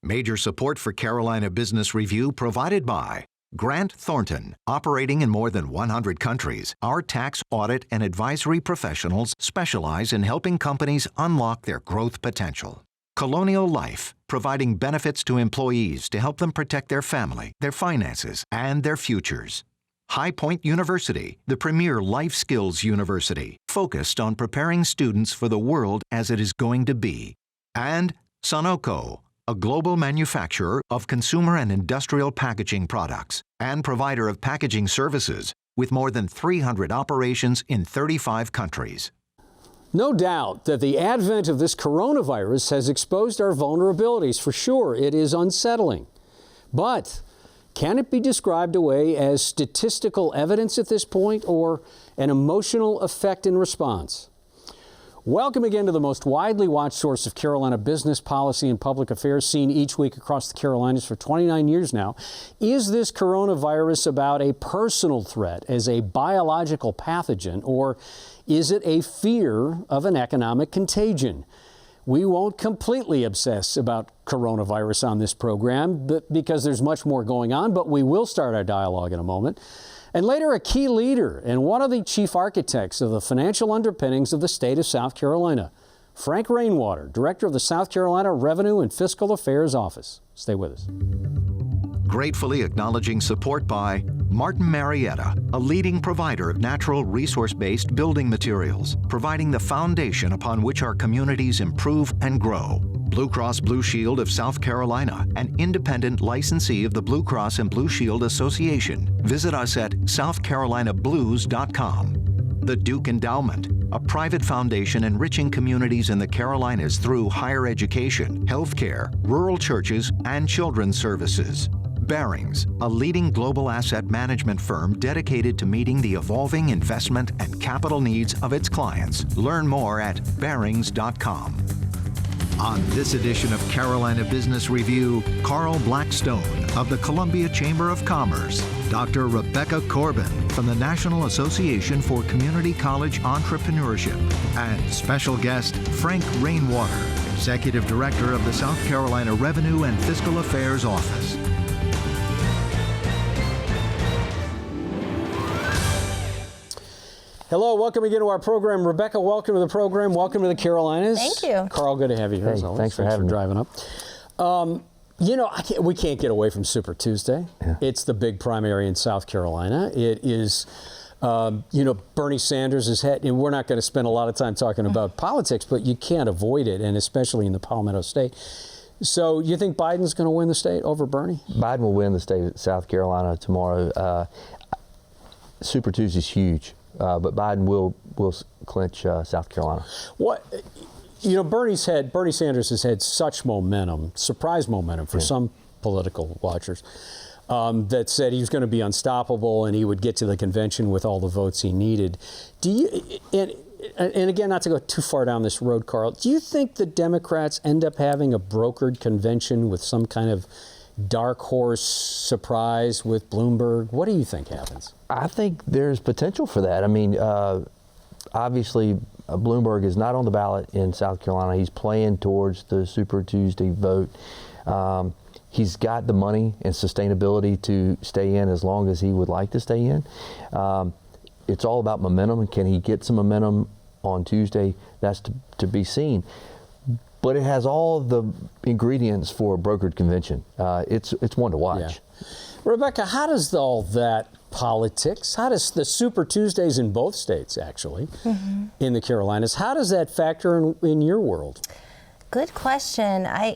Major support for Carolina Business Review provided by Grant Thornton. Operating in more than 100 countries, our tax, audit, and advisory professionals specialize in helping companies unlock their growth potential. Colonial Life, providing benefits to employees to help them protect their family, their finances, and their futures. High Point University, the premier life skills university, focused on preparing students for the world as it is going to be. And Sunoco, a global manufacturer of consumer and industrial packaging products and provider of packaging services with more than 300 operations in 35 countries. No doubt that the advent of this coronavirus has exposed our vulnerabilities. For sure, it is unsettling. But can it be described away as statistical evidence at this point or an emotional effect in response? Welcome again to the most widely watched source of Carolina business, policy, and public affairs, seen each week across the Carolinas for 29 years now. Is this coronavirus about a personal threat as a biological pathogen, or is it a fear of an economic contagion? We won't completely obsess about coronavirus on this program because there's much more going on, but we will start our dialogue in a moment. And later, a key leader and one of the chief architects of the financial underpinnings of the state of South Carolina, Frank Rainwater, director of the South Carolina Revenue and Fiscal Affairs Office. Stay with us. Gratefully acknowledging support by Martin Marietta, a leading provider of natural resource-based building materials, providing the foundation upon which our communities improve and grow. Blue Cross Blue Shield of South Carolina, an independent licensee of the Blue Cross and Blue Shield Association. Visit us at southcarolinablues.com. The Duke Endowment, a private foundation enriching communities in the Carolinas through higher education, healthcare, rural churches, and children's services. BARINGS, a leading global asset management firm dedicated to meeting the evolving investment and capital needs of its clients. Learn more at barings.com. On this edition of Carolina Business Review, Carl Blackstone of the Columbia Chamber of Commerce, Dr. Rebecca Corbin from the National Association for Community College Entrepreneurship, and special guest Frank Rainwater, Executive Director of the South Carolina Revenue and Fiscal Affairs Office. Hello, welcome again to our program. Rebecca, welcome to the program. Welcome to the Carolinas. Thank you. Carl, good to have you here. Hey, thanks for having me. Driving up. You know, we can't get away from Super Tuesday. Yeah. It's the big primary in South Carolina. It is, you know, Bernie Sanders is head, and we're not going to spend a lot of time talking about politics, but you can't avoid it, and especially in the Palmetto State. So you think Biden's going to win the state over Bernie? Biden will win the state of South Carolina tomorrow. Super Tuesday's huge. But Biden will clinch South Carolina. What, you know, Bernie Sanders has had such momentum, surprise momentum for some political watchers, that said he was going to be unstoppable and he would get to the convention with all the votes he needed. Do you, and again, not to go too far down this road, Carl, do you think the Democrats end up having a brokered convention with some kind of dark horse surprise with Bloomberg? What do you think happens? I think there's potential for that. I mean, obviously, Bloomberg is not on the ballot in South Carolina. He's playing towards the Super Tuesday vote. He's got the money and sustainability to stay in as long as he would like to stay in. It's all about momentum. Can he get some momentum on Tuesday? That's to be seen. But it has all the ingredients for a brokered convention. It's one to watch. Yeah. Rebecca, how does all that politics, how does the Super Tuesdays in both states, actually, in the Carolinas, how does that factor in your world? Good question. I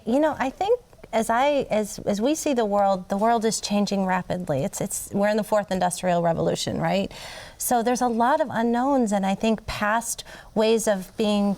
think as we see the world is changing rapidly. We're in the fourth industrial revolution, right? So there's a lot of unknowns, and I think past ways of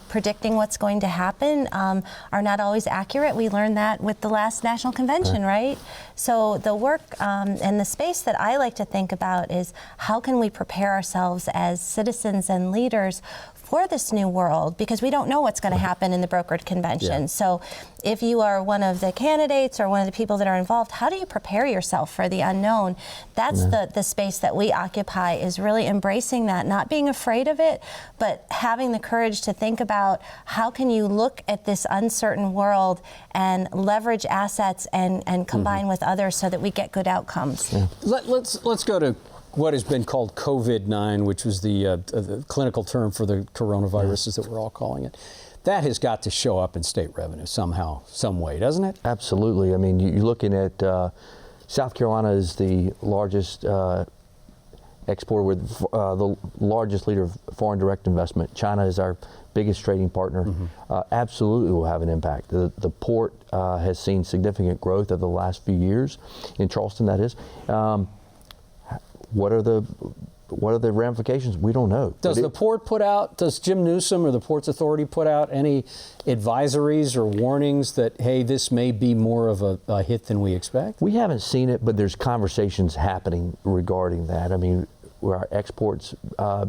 predicting what's going to happen are not always accurate. We learned that with the last national convention, right? So the work and the space that I like to think about is how can we prepare ourselves as citizens and leaders for this new world, because we don't know what's going to happen in the brokered convention. Yeah. So if you are one of the candidates or one of the people that are involved, how do you prepare yourself for the unknown? That's the space that we occupy, is really embracing that, not being afraid of it, but having the courage to think about how can you look at this uncertain world and leverage assets and combine with others so that we get good outcomes. Yeah. Let's go to what has been called COVID-19, which was the clinical term for the coronaviruses that we're all calling it. That has got to show up in state revenue somehow, some way, doesn't it? Absolutely. I mean, you're looking at South Carolina is the largest exporter with the largest leader of foreign direct investment. China is our biggest trading partner. Absolutely will have an impact. The port has seen significant growth over the last few years, in Charleston that is. What are the ramifications? We don't know. Does Jim Newsom or the Ports Authority put out any advisories or warnings that, hey, this may be more of a hit than we expect? We haven't seen it, but there's conversations happening regarding that. I mean, where our exports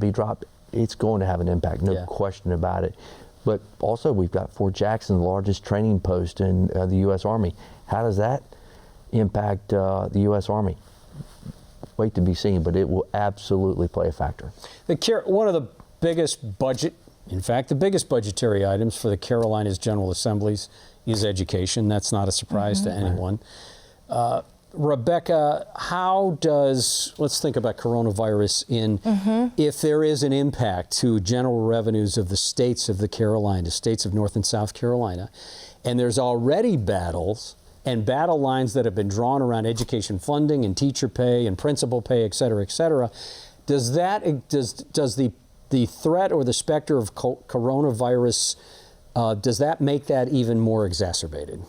be dropped, it's going to have an impact, no question about it. But also, we've got Fort Jackson, the largest training post in the U.S. Army. How does that impact the U.S. Army? Wait to be seen, but it will absolutely play a factor. One of the biggest the biggest budgetary items for the Carolinas General Assemblies is education. That's not a surprise to anyone. Rebecca, let's think about coronavirus if there is an impact to general revenues of the states of the Carolinas, states of North and South Carolina, and there's already battles and battle lines that have been drawn around education funding and teacher pay and principal pay, et cetera, does the threat or the specter of coronavirus, does that make that even more exacerbated?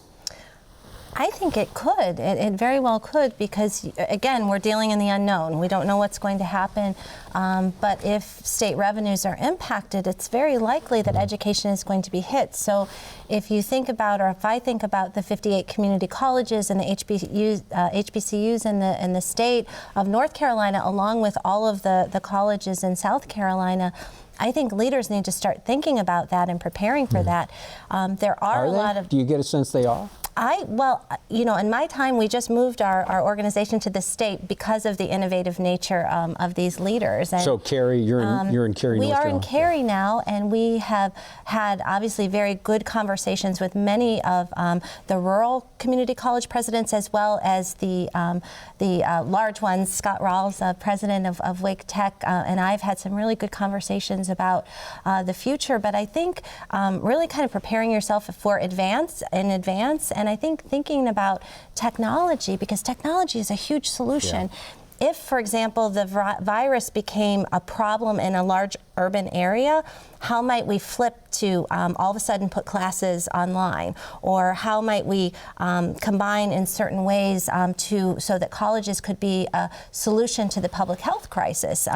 I think it could. It very well could, because, again, we're dealing in the unknown. We don't know what's going to happen. But if state revenues are impacted, it's very likely that education is going to be hit. So if you think about, or if I think about the 58 community colleges and the HBCUs in the state of North Carolina, along with all of the colleges in South Carolina, I think leaders need to start thinking about that and preparing for that. There are a lot of... Do you get a sense they are? Well, in my time, we just moved our organization to the state because of the innovative nature of these leaders. And, so, Cary, you're in Cary, North Carolina. We are in Cary now, and we have had obviously very good conversations with many of the rural community college presidents, as well as the large ones. Scott Rawls, president of Wake Tech, and I've had some really good conversations about the future. But I think really kind of preparing yourself in advance. And I think thinking about technology, because technology is a huge solution. If, for example, the virus became a problem in a large urban area, how might we flip to all of a sudden put classes online? Or how might we combine in certain ways so that colleges could be a solution to the public health crisis?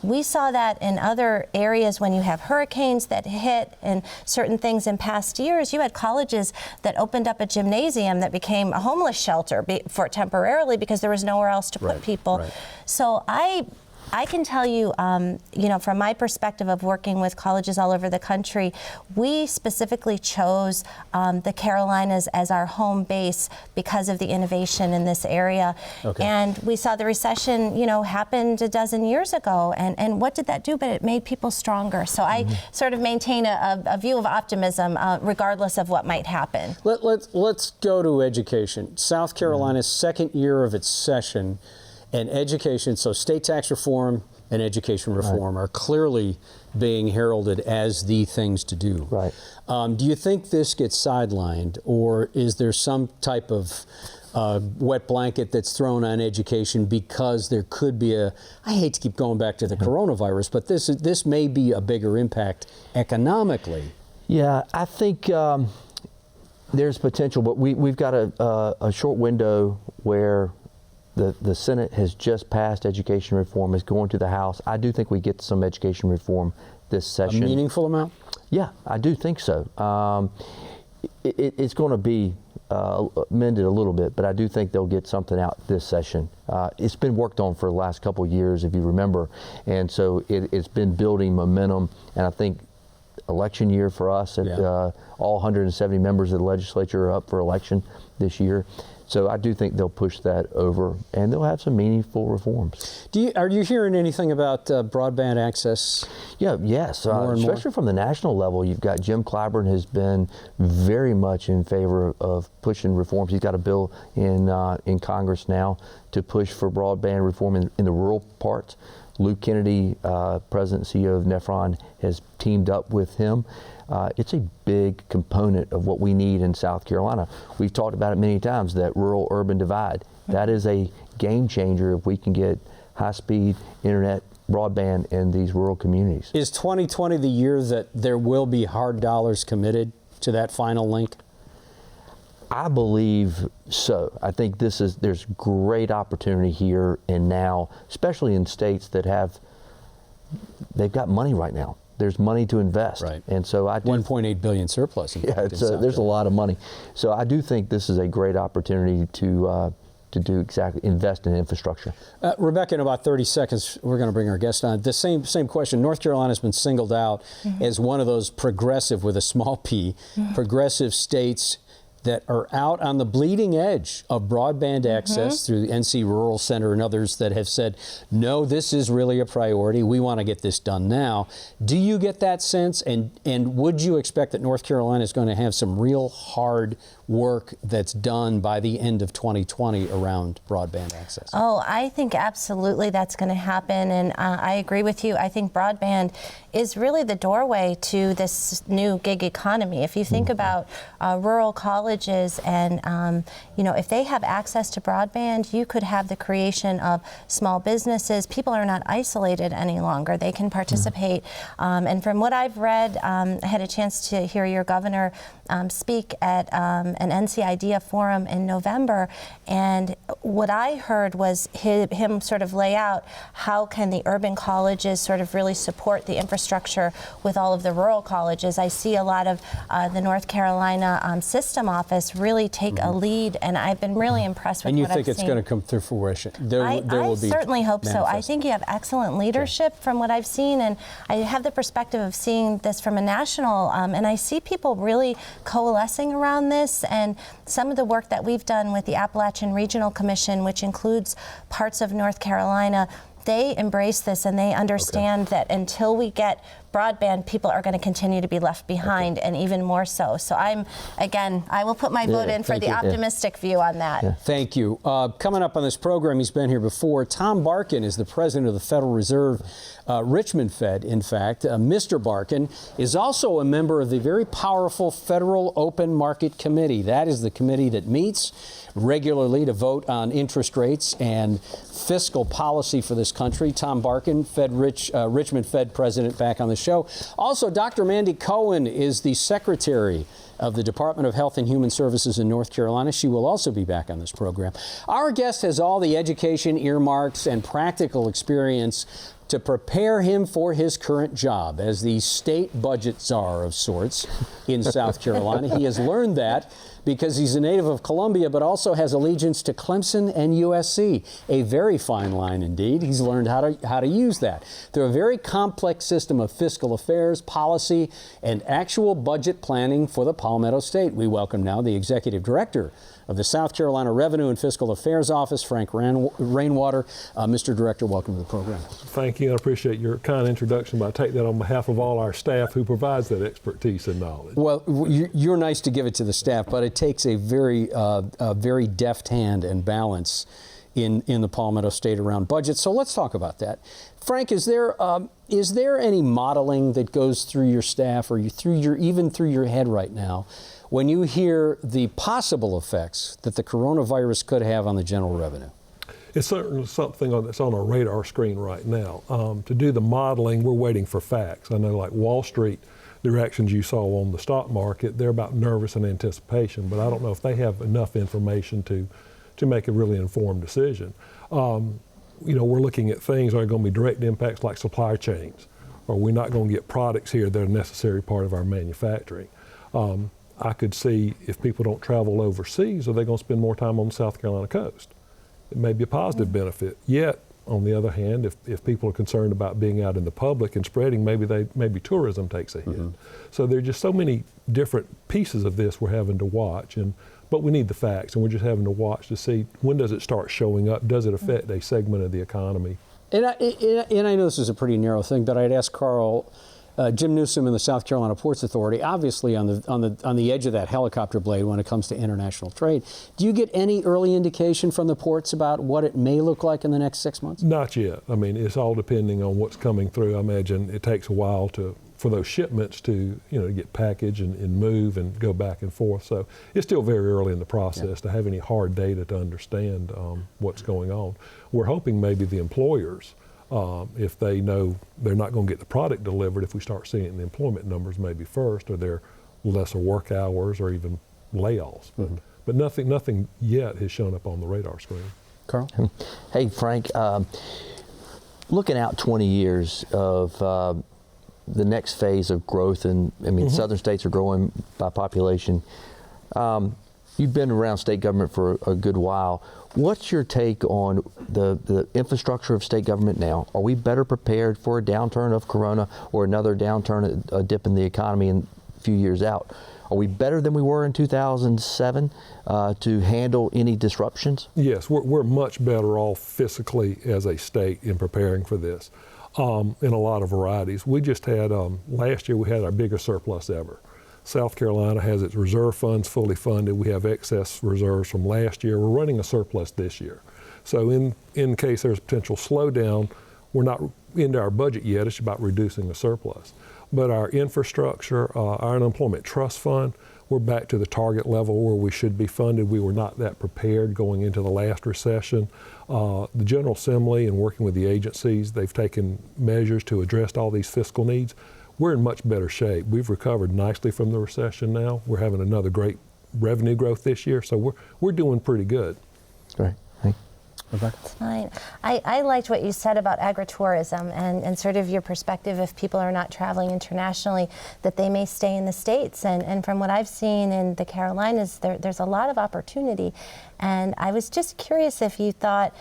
We saw that in other areas when you have hurricanes that hit and certain things in past years. You had colleges that opened up a gymnasium that became a homeless shelter for temporarily because there was nowhere else to put people. So I can tell you, from my perspective of working with colleges all over the country, we specifically chose the Carolinas as our home base because of the innovation in this area. And we saw the recession, happened a dozen years ago. And what did that do? But it made people stronger. So I sort of maintain a view of optimism regardless of what might happen. Let's go to education. South Carolina's second year of its session. And education, so state tax reform and education reform are clearly being heralded as the things to do. Do you think this gets sidelined, or is there some type of wet blanket that's thrown on education because there could be I hate to keep going back to the coronavirus, but this may be a bigger impact economically? Yeah, I think there's potential, but we've got a short window where the Senate has just passed education reform. It's going to the House. I do think we get some education reform this session. A meaningful amount? Yeah, I do think so. It's going to be mended a little bit, but I do think they'll get something out this session. It's been worked on for the last couple of years, if you remember, and so it's been building momentum, and I think election year for us, all 170 members of the legislature are up for election this year. So I do think they'll push that over, and they'll have some meaningful reforms. Are you hearing anything about broadband access? Yes, more especially from the national level. You've got Jim Clyburn has been very much in favor of pushing reforms. He's got a bill in Congress now to push for broadband reform in the rural parts. Luke Kennedy, President and CEO of Nephron, has teamed up with him. It's a big component of what we need in South Carolina. We've talked about it many times, that rural-urban divide. That is a game changer if we can get high-speed internet broadband in these rural communities. Is 2020 the year that there will be hard dollars committed to that final link? I believe so. I think there's great opportunity here and now, especially in states that they've got money right now. There's money to invest. Right. And so I do 1.8 billion surplus. There's a lot of money. So I do think this is a great opportunity to invest in infrastructure. Rebecca, in about 30 seconds, we're going to bring our guest on. The same question. North Carolina has been singled out as one of those progressive, with a small p, progressive states that are out on the bleeding edge of broadband access through the NC Rural Center and others that have said, no, this is really a priority. We want to get this done now. Do you get that sense? And would you expect that North Carolina is going to have some real hard work that's done by the end of 2020 around broadband access? Oh, I think absolutely that's going to happen. And I agree with you. I think broadband is really the doorway to this new gig economy. If you think about rural colleges and, if they have access to broadband, you could have the creation of small businesses. People are not isolated any longer. They can participate. And from what I've read, I had a chance to hear your governor speak at an NC Idea forum in November. And what I heard was him sort of lay out how can the urban colleges sort of really support the infrastructure with all of the rural colleges. I see a lot of the North Carolina system office really take a lead, and I've been really impressed with what I've seen. And you think it's going to come through fruition? I certainly hope so. I think you have excellent leadership from what I've seen, and I have the perspective of seeing this from a national, and I see people really coalescing around this, and some of the work that we've done with the Appalachian Regional Commission, which includes parts of North Carolina, they embrace this and they understand that until we get broadband, people are going to continue to be left behind, and even more so. So I will put my vote in for the optimistic view on that. Yeah. Thank you. Coming up on this program, he's been here before. Tom Barkin is the president of the Federal Reserve Richmond Fed, in fact. Mr. Barkin is also a member of the very powerful Federal Open Market Committee. That is the committee that meets regularly to vote on interest rates and fiscal policy for this country. Tom Barkin, Richmond Fed president, back on the show. Also, Dr. Mandy Cohen is the secretary of the Department of Health and Human Services in North Carolina. She will also be back on this program. Our guest has all the education, earmarks, and practical experience to prepare him for his current job as the state budget czar of sorts in South Carolina. He has learned that because he's a native of Columbia, but also has allegiance to Clemson and USC. A very fine line indeed. He's learned how to use that through a very complex system of fiscal affairs, policy, and actual budget planning for the Palmetto State. We welcome now the Executive Director of the South Carolina Revenue and Fiscal Affairs Office, Frank Rainwater. Mr. Director, welcome to the program. Thank you. I appreciate your kind introduction, but I take that on behalf of all our staff who provides that expertise and knowledge. Well, you're nice to give it to the staff, but it takes a very deft hand and balance in the Palmetto State around budget. So let's talk about that. Frank, is there any modeling that goes through your staff or even through your head right now when you hear the possible effects that the coronavirus could have on the general revenue? It's certainly something that's on our radar screen right now. To do the modeling, we're waiting for facts. I know, like Wall Street, the reactions you saw on the stock market, they're about nervous and anticipation, but I don't know if they have enough information to make a really informed decision. We're looking at things that are going to be direct impacts like supply chains, or we're not going to get products here that are a necessary part of our manufacturing. I could see if people don't travel overseas, are they going to spend more time on the South Carolina coast? It may be a positive benefit. Yet, on the other hand, if people are concerned about being out in the public and spreading, maybe tourism takes a hit. So there are just so many different pieces of this we're having to watch. And But we need the facts, and we're just having to watch to see when does it start showing up. Does it affect a segment of the economy? And I know this is a pretty narrow thing, but I'd ask Carl, Jim Newsom and the South Carolina Ports Authority, obviously on the edge of that helicopter blade when it comes to international trade. Do you get any early indication from the ports about what it may look like in the next 6 months? Not yet. I mean, it's all depending on what's coming through. I imagine it takes a while for those shipments to get packaged and move and go back and forth. So it's still very early in the process to have any hard data to understand what's going on. We're hoping maybe the employers, if they know they're not going to get the product delivered, if we start seeing it in the employment numbers maybe first, or there lesser work hours or even layoffs. But nothing yet has shown up on the radar screen. Carl? Hey, Frank, looking out 20 years of the next phase of growth, and I mean, southern states are growing by population. You've been around state government for a good while. What's your take on the infrastructure of state government now? Are we better prepared for a downturn of Corona or another downturn, a dip in the economy in a few years out? Are we better than we were in 2007 to handle any disruptions? Yes, we're much better off fiscally as a state in preparing for this in a lot of varieties. We just had, last year we had our biggest surplus ever. South Carolina has its reserve funds fully funded. We have excess reserves from last year. We're running a surplus this year. So in case there's a potential slowdown, we're not into our budget yet. It's about reducing the surplus. But our infrastructure, our unemployment trust fund, we're back to the target level where we should be funded. We were not that prepared going into the last recession. The General Assembly and working with the agencies, they've taken measures to address all these fiscal needs. We're in much better shape. We've recovered nicely from the recession now. We're having another great revenue growth this year, so we're doing pretty good. Great. That's fine. I liked what you said about agritourism and sort of your perspective, if people are not traveling internationally, that they may stay in the States. And from what I've seen in the Carolinas, there's a lot of opportunity. And I was just curious if you thought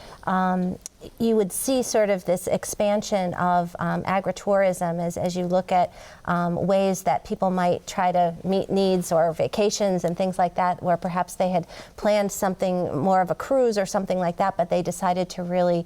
you would see sort of this expansion of agritourism as you look at ways that people might try to meet needs or vacations and things like that, where perhaps they had planned something more of a cruise or something like that, but they decided to really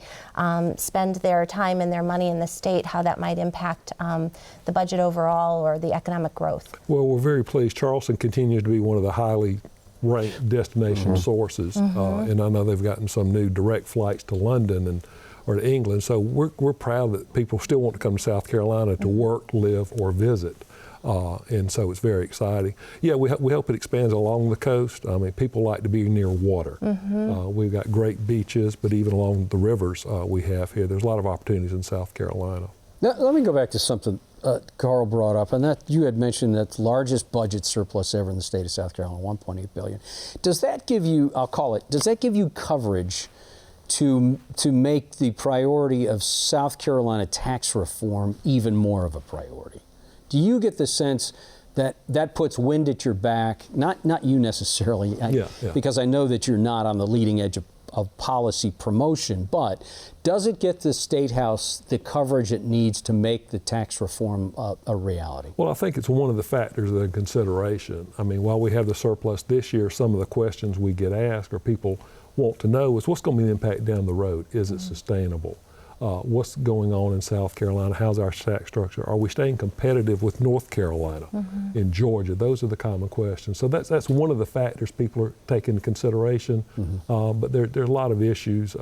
spend their time and their money in the state, how that might impact the budget overall or the economic growth. Well, we're very pleased. Charleston continues to be one of the highly ranked destination sources, and I know they've gotten some new direct flights to London or to England, so we're proud that people still want to come to South Carolina to work, live, or visit, and so it's very exciting. Yeah, we hope it expands along the coast. I mean, people like to be near water. We've got great beaches, but even along the rivers we have here, there's a lot of opportunities in South Carolina. Now, let me go back to something Carl brought up, and that you had mentioned that largest budget surplus ever in the state of South Carolina, $1.8 billion. Does that give you, does that give you coverage to make the priority of South Carolina tax reform even more of a priority? Do you get the sense that puts wind at your back, not you necessarily, because I know that you're not on the leading edge of policy promotion, but does it get the State House the coverage it needs to make the tax reform a reality? Well, I think it's one of the factors of consideration. I mean, while we have the surplus this year, some of the questions we get asked or people want to know is what's going to be the impact down the road? Is it sustainable? What's going on in South Carolina? How's our tax structure? Are we staying competitive with North Carolina, in Georgia? Those are the common questions. So that's one of the factors people are taking into consideration. But there are a lot of issues,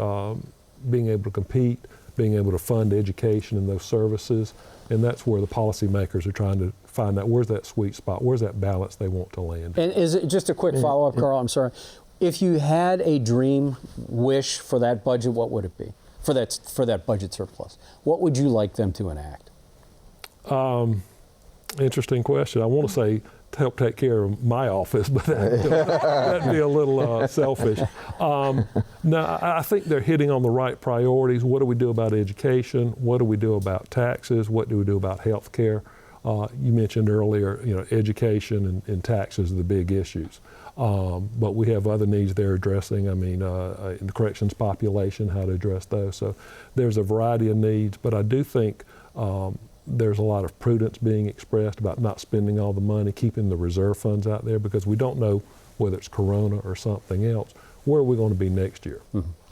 being able to compete, being able to fund education and those services, and that's where the policymakers are trying to find out where's that sweet spot, where's that balance they want to land. And is it just a quick follow-up, Carl? I'm sorry. If you had a dream wish for that budget, what would it be? For that budget surplus, what would you like them to enact? Interesting question. I want to say to help take care of my office, but that'd be a little selfish. No, I think they're hitting on the right priorities. What do we do about education? What do we do about taxes? What do we do about health care? You mentioned earlier, education and taxes are the big issues. But we have other needs they're addressing. I mean, in the corrections population, how to address those. So there's a variety of needs, but I do think there's a lot of prudence being expressed about not spending all the money, keeping the reserve funds out there, because we don't know whether it's Corona or something else, where are we going to be next year?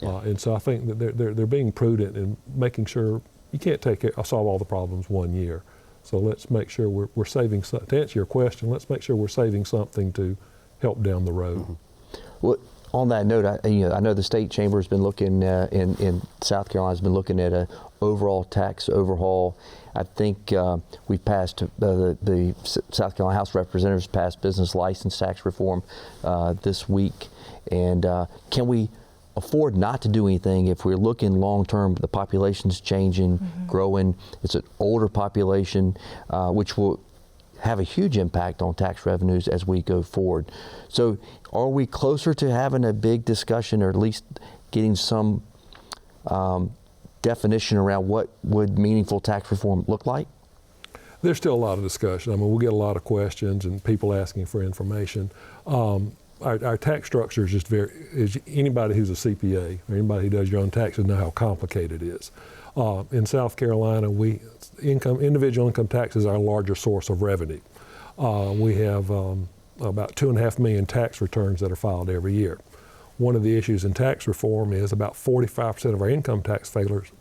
And so I think that they're being prudent in making sure you can't solve all the problems one year. So let's make sure we're saving, to answer your question, let's make sure we're saving something to help down the road. Well, on that note, I know the state chamber has been looking in South Carolina has been looking at an overall tax overhaul. I think we've passed the South Carolina House of Representatives passed business license tax reform this week, and can we afford not to do anything if we're looking long term? The population's changing, growing. It's an older population, which will have a huge impact on tax revenues as we go forward. So are we closer to having a big discussion, or at least getting some definition around what would meaningful tax reform look like? There's still a lot of discussion. I mean, we'll get a lot of questions and people asking for information. Our tax structure is just anybody who's a CPA or anybody who does your own taxes know how complicated it is. In South Carolina, individual income tax is our larger source of revenue. We have about 2.5 million tax returns that are filed every year. One of the issues in tax reform is about 45% of our income tax filers,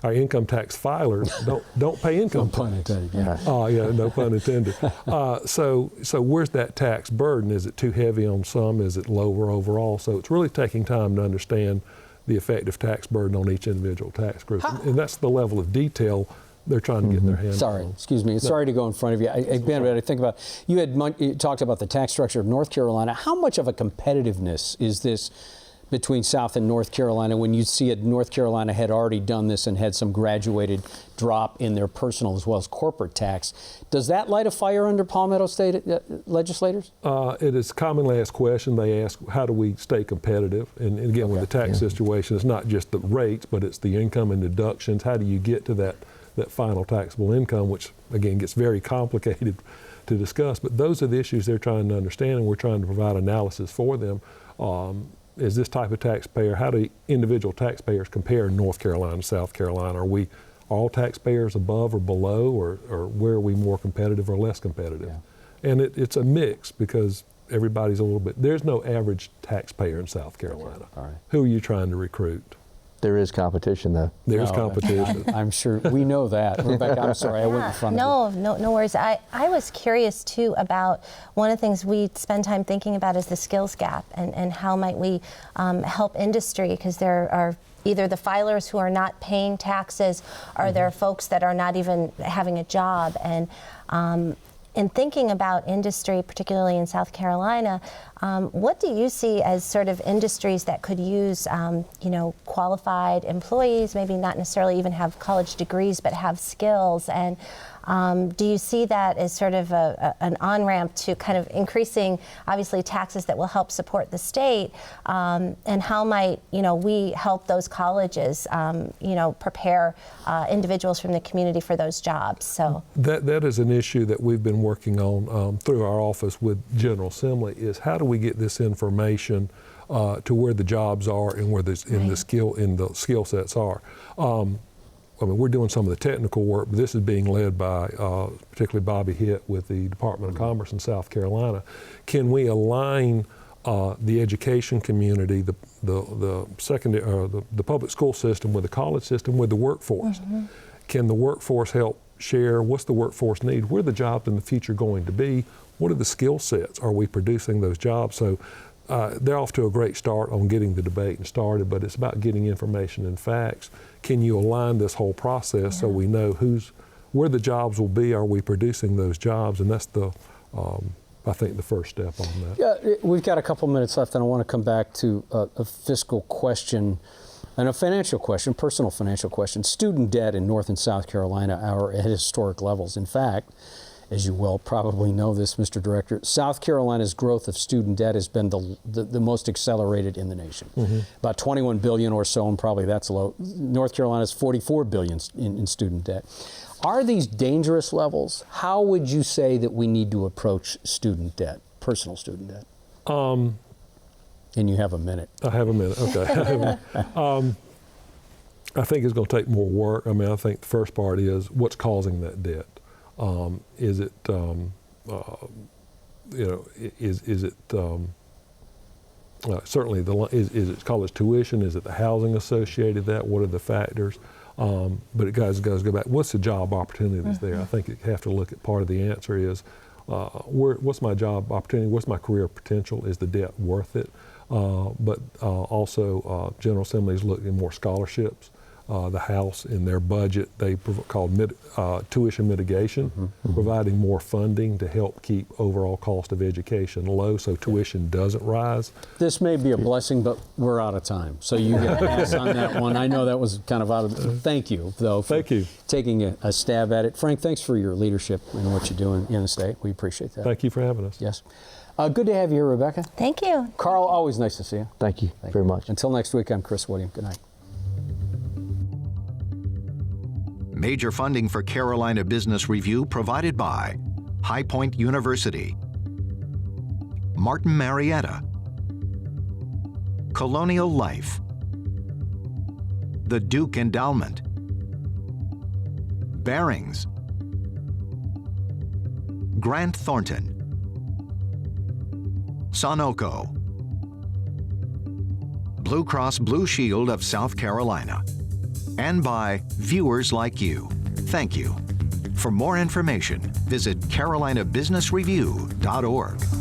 our income tax filers don't pay income tax. No pun intended. Yeah. Yeah, no pun intended. So where's that tax burden? Is it too heavy on some? Is it lower overall? So it's really taking time to understand the effective tax burden on each individual tax group, and that's the level of detail they're trying to get their hands on. Sorry, excuse me. Sorry to go in front of you. Ben, I think about you talked about the tax structure of North Carolina. How much of a competitiveness is this between South and North Carolina when you see it? North Carolina had already done this and had some graduated drop in their personal as well as corporate tax. Does that light a fire under Palmetto State legislators? It is a commonly asked question. They ask, how do we stay competitive? And again, with the tax situation, it's not just the rates, but it's the income and deductions. How do you get to that final taxable income, which again gets very complicated to discuss. But those are the issues they're trying to understand, and we're trying to provide analysis for them. Is this type of taxpayer, how do individual taxpayers compare North Carolina and South Carolina? Are we all taxpayers above or below, or where are we more competitive or less competitive? Yeah. And it's a mix, because everybody's a little bit, there's no average taxpayer in South Carolina. All right. Who are you trying to recruit? There is competition, though. There's competition. I'm sure we know that. Rebecca, I'm sorry, I went in front of you. No worries. I was curious too about one of the things we spend time thinking about is the skills gap, and how might we help industry, because there are either the filers who are not paying taxes, or there are folks that are not even having a job. And in thinking about industry, particularly in South Carolina, what do you see as sort of industries that could use, qualified employees, maybe not necessarily even have college degrees, but have skills? And do you see that as sort of an on-ramp to kind of increasing, obviously, taxes that will help support the state? And how might, we help those colleges, prepare individuals from the community for those jobs? So that is an issue that we've been working on through our office with General Assembly, is how do we get this information to where the jobs are and where the skill sets are. We're doing some of the technical work, but this is being led by particularly Bobby Hitt with the Department of Commerce in South Carolina. Can we align the education community, the secondary, the public school system with the college system with the workforce? Can the workforce help share what's the workforce need? Where are the jobs in the future going to be? What are the skill sets? Are we producing those jobs? So they're off to a great start on getting the debate started, but it's about getting information and facts. Can you align this whole process so we know where the jobs will be? Are we producing those jobs? And that's I think the first step on that. Yeah, we've got a couple minutes left, and I want to come back to a fiscal question and a financial question, personal financial question. Student debt in North and South Carolina are at historic levels. In fact, as you well probably know this, Mr. Director, South Carolina's growth of student debt has been the most accelerated in the nation. About $21 billion or so, and probably that's low. North Carolina's $44 billion in student debt. Are these dangerous levels? How would you say that we need to approach student debt, personal student debt? And you have a minute. I have a minute, okay. I think it's going to take more work. I think the first part is what's causing that debt. Is it is it certainly is it college tuition? Is it the housing associated with that? What are the factors? But it guys go back. What's the job opportunities there? I think you have to look at part of the answer is what's my job opportunity? What's my career potential? Is the debt worth it? But also General Assembly is looking at more scholarships. The House in their budget, they called tuition mitigation, providing more funding to help keep overall cost of education low so tuition doesn't rise. This may be a blessing, but we're out of time. So you get a pass on that one. I know that was kind of out of, thank you, though, for taking a stab at it. Frank, thanks for your leadership and what you're doing in the state. We appreciate that. Thank you for having us. Yes. Good to have you here, Rebecca. Thank you. Carl, always nice to see you. Thank you very much. Until next week, I'm Chris William. Good night. Major funding for Carolina Business Review provided by High Point University, Martin Marietta, Colonial Life, the Duke Endowment, BARINGS, Grant Thornton, Sunoco, Blue Cross Blue Shield of South Carolina, and by viewers like you. Thank you. For more information, visit carolinabusinessreview.org.